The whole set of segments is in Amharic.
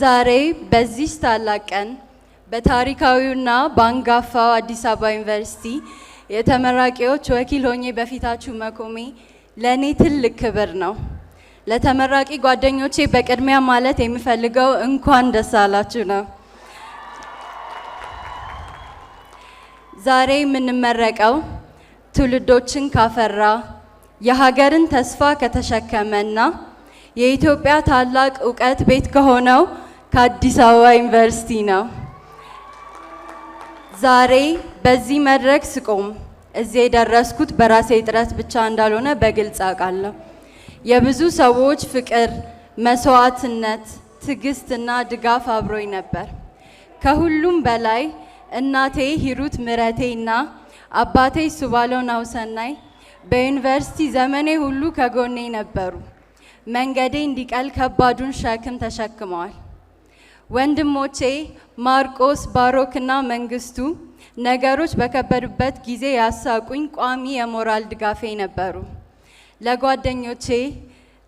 ዛሬ በዚህ ታላቅ ቀን በታሪካዊውና በአንጋፋው አዲስ አበባ ዩኒቨርሲቲ የተመራቂዎች ወኪል ሆኜ በፊታችሁ መቆሜ ለኔ ትልቅ ክብር ነው። ለተመራቂ ጓደኞቼ በቅድሚያ ማለት የሚፈልገው እንኳን ደስ አላችሁ ነው። ዛሬ የምንመረቀው ትውልዶችን ካፈራ የሀገርን ተስፋ ከተሸከመና የኢትዮጵያ ታላቅ ዕውቀት ቤት ከሆነው ከአዲስ አበባ ዩኒቨርሲቲ ነው። ዛሬ በዚህ መድረክ ስቆም እዚህ የደረስኩት በራሴ ጥረት ብቻ እንዳልሆነ በግልጽ አውቃለሁ። የብዙ ሰዎች ፍቅር፣ መስዋዕትነት፣ ትዕግስትና ድጋፍ አብሮኝ ነበር። ከሁሉም በላይ እናቴ ሂሩት ምረቴና አባቴ ሱባለው ናውሰናይ በዩኒቨርሲቲ ዘመኔ ሁሉ ከጎኔ ነበሩ። መንገዴ እንዲቀል ከባዱን ሸክም ተሸክመዋል። ወንድሞቼ ማርቆስ፣ ባሮክና መንግስቱ ነገሮች በከበዱበት ጊዜ ያሳቁኝ ቋሚ የሞራል ድጋፌ ነበሩ። ለጓደኞቼ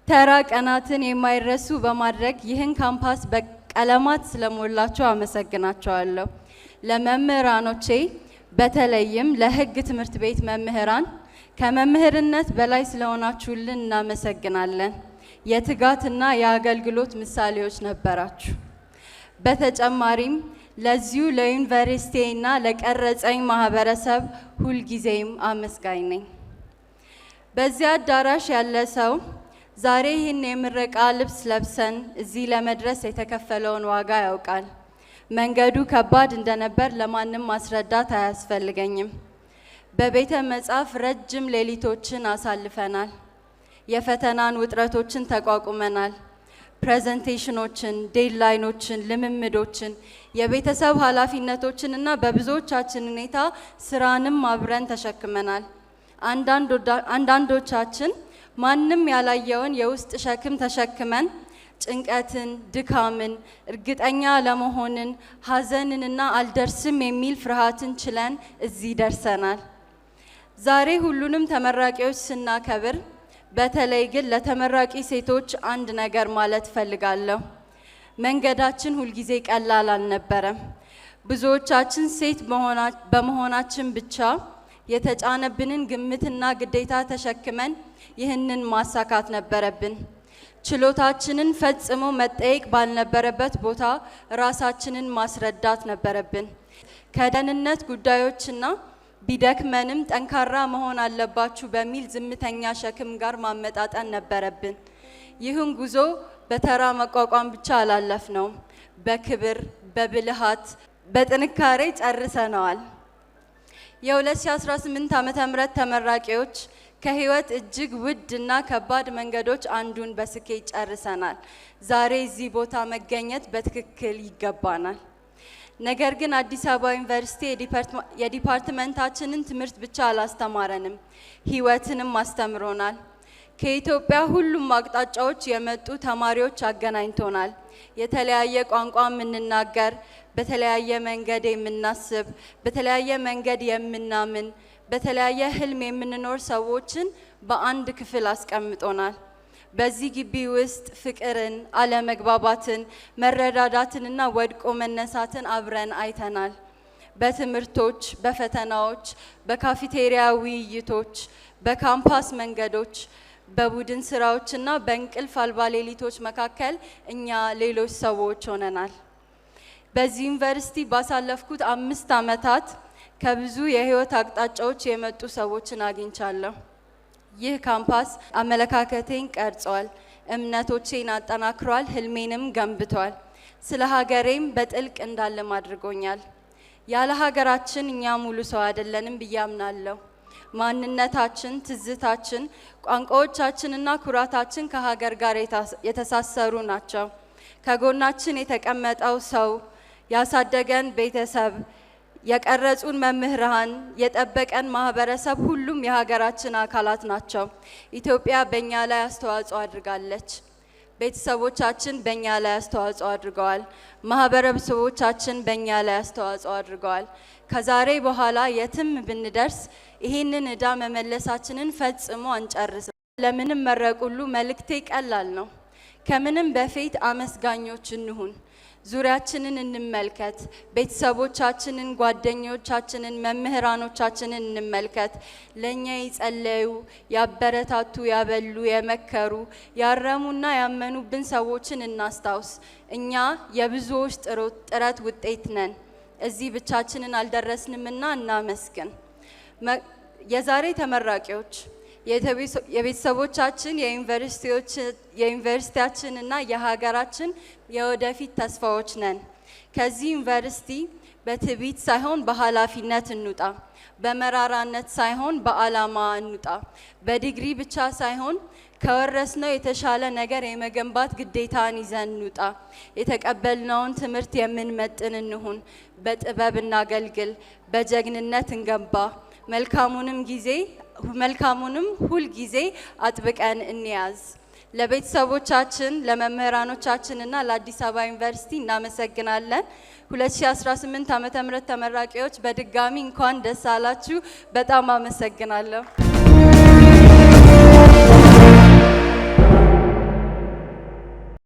ተራ ቀናትን የማይረሱ በማድረግ ይህን ካምፓስ በቀለማት ስለሞላቸው አመሰግናቸዋለሁ። ለመምህራኖቼ በተለይም ለሕግ ትምህርት ቤት መምህራን ከመምህርነት በላይ ስለሆናችሁልን እናመሰግናለን። የትጋትና የአገልግሎት ምሳሌዎች ነበራችሁ። በተጨማሪም ለዚሁ ለዩኒቨርሲቲና ለቀረጸኝ ማህበረሰብ ሁልጊዜም አመስጋኝ ነኝ። በዚህ አዳራሽ ያለ ሰው ዛሬ ይህን የምረቃ ልብስ ለብሰን እዚህ ለመድረስ የተከፈለውን ዋጋ ያውቃል። መንገዱ ከባድ እንደነበር ለማንም ማስረዳት አያስፈልገኝም። በቤተ መጻፍ ረጅም ሌሊቶችን አሳልፈናል። የፈተናን ውጥረቶችን ተቋቁመናል። ፕሬዘንቴሽኖችን፣ ዴድላይኖችን፣ ልምምዶችን፣ የቤተሰብ ኃላፊነቶችን እና በብዙዎቻችን ሁኔታ ስራንም አብረን ተሸክመናል። አንዳንዶቻችን ማንም ያላየውን የውስጥ ሸክም ተሸክመን ጭንቀትን፣ ድካምን፣ እርግጠኛ ለመሆንን፣ ሀዘንንና አልደርስም የሚል ፍርሃትን ችለን እዚህ ደርሰናል። ዛሬ ሁሉንም ተመራቂዎች ስናከብር በተለይ ግን ለተመራቂ ሴቶች አንድ ነገር ማለት ፈልጋለሁ። መንገዳችን ሁልጊዜ ቀላል አልነበረም። ብዙዎቻችን ሴት በመሆናችን ብቻ የተጫነብንን ግምትና ግዴታ ተሸክመን ይህንን ማሳካት ነበረብን። ችሎታችንን ፈጽሞ መጠየቅ ባልነበረበት ቦታ ራሳችንን ማስረዳት ነበረብን። ከደህንነት ጉዳዮችና ቢደክመንም ጠንካራ መሆን አለባችሁ በሚል ዝምተኛ ሸክም ጋር ማመጣጠን ነበረብን። ይህን ጉዞ በተራ መቋቋም ብቻ አላለፍነውም። በክብር፣ በብልሃት፣ በጥንካሬ ጨርሰነዋል። የ2018 ዓ.ም ተመራቂዎች ከህይወት እጅግ ውድ እና ከባድ መንገዶች አንዱን በስኬት ጨርሰናል። ዛሬ እዚህ ቦታ መገኘት በትክክል ይገባናል። ነገር ግን አዲስ አበባ ዩኒቨርሲቲ የዲፓርትመንታችንን ትምህርት ብቻ አላስተማረንም፣ ህይወትንም አስተምሮናል። ከኢትዮጵያ ሁሉም አቅጣጫዎች የመጡ ተማሪዎች አገናኝቶናል። የተለያየ ቋንቋ የምንናገር፣ በተለያየ መንገድ የምናስብ፣ በተለያየ መንገድ የምናምን፣ በተለያየ ህልም የምንኖር ሰዎችን በአንድ ክፍል አስቀምጦናል። በዚህ ግቢ ውስጥ ፍቅርን፣ አለመግባባትን፣ መረዳዳትንና ወድቆ መነሳትን አብረን አይተናል። በትምህርቶች፣ በፈተናዎች፣ በካፌቴሪያ ውይይቶች፣ በካምፓስ መንገዶች፣ በቡድን ስራዎችና በእንቅልፍ አልባ ሌሊቶች መካከል እኛ ሌሎች ሰዎች ሆነናል። በዚህ ዩኒቨርሲቲ ባሳለፍኩት 5 ዓመታት ከብዙ የህይወት አቅጣጫዎች የመጡ ሰዎችን አግኝቻለሁ። ይህ ካምፓስ አመለካከቴን ቀርጿል፣ እምነቶቼን አጠናክሯል፣ ህልሜንም ገንብቷል። ስለ ሀገሬም በጥልቅ እንዳለም አድርጎኛል። ያለ ሀገራችን እኛ ሙሉ ሰው አይደለንም ብዬ አምናለሁ። ማንነታችን፣ ትዝታችን፣ ቋንቋዎቻችንና ኩራታችን ከሀገር ጋር የተሳሰሩ ናቸው። ከጎናችን የተቀመጠው ሰው፣ ያሳደገን ቤተሰብ፣ የቀረጹን መምህራን፣ የጠበቀን ማህበረሰብ ሁሉም የሀገራችን አካላት ናቸው። ኢትዮጵያ በእኛ ላይ አስተዋጽኦ አድርጋለች። ቤተሰቦቻችን በእኛ ላይ አስተዋጽኦ አድርገዋል። ማህበረሰቦቻችን በእኛ ላይ አስተዋጽኦ አድርገዋል። ከዛሬ በኋላ የትም ብንደርስ ይህንን ዕዳ መመለሳችንን ፈጽሞ አንጨርስም። ለምንም መረቁሉ መልእክቴ ቀላል ነው። ከምንም በፊት አመስጋኞች እንሁን። ዙሪያችንን እንመልከት። ቤተሰቦቻችንን፣ ጓደኞቻችንን፣ መምህራኖቻችንን እንመልከት። ለኛ የጸለዩ፣ ያበረታቱ፣ ያበሉ፣ የመከሩ፣ ያረሙና ያመኑብን ሰዎችን እናስታውስ። እኛ የብዙዎች ጥረት ውጤት ነን። እዚህ ብቻችንን አልደረስንምና እናመስግን። የዛሬ ተመራቂዎች የቤተሰቦቻችን የዩኒቨርሲቲያችንና የሀገራችን የወደፊት ተስፋዎች ነን። ከዚህ ዩኒቨርሲቲ በትዕቢት ሳይሆን በኃላፊነት እንውጣ። በመራራነት ሳይሆን በዓላማ እንውጣ። በዲግሪ ብቻ ሳይሆን ከወረስነው የተሻለ ነገር የመገንባት ግዴታን ይዘን እንውጣ። የተቀበልነውን ትምህርት የምንመጥን እንሁን። በጥበብ እናገልግል፣ በጀግንነት እንገንባ። መልካሙንም ሁል ጊዜ አጥብቀን እንያዝ። ለቤተሰቦቻችን፣ ለመምህራኖቻችንና ለአዲስ አበባ ዩኒቨርሲቲ እናመሰግናለን። 2018 ዓ.ም ተመራቂዎች በድጋሚ እንኳን ደስ አላችሁ። በጣም አመሰግናለሁ።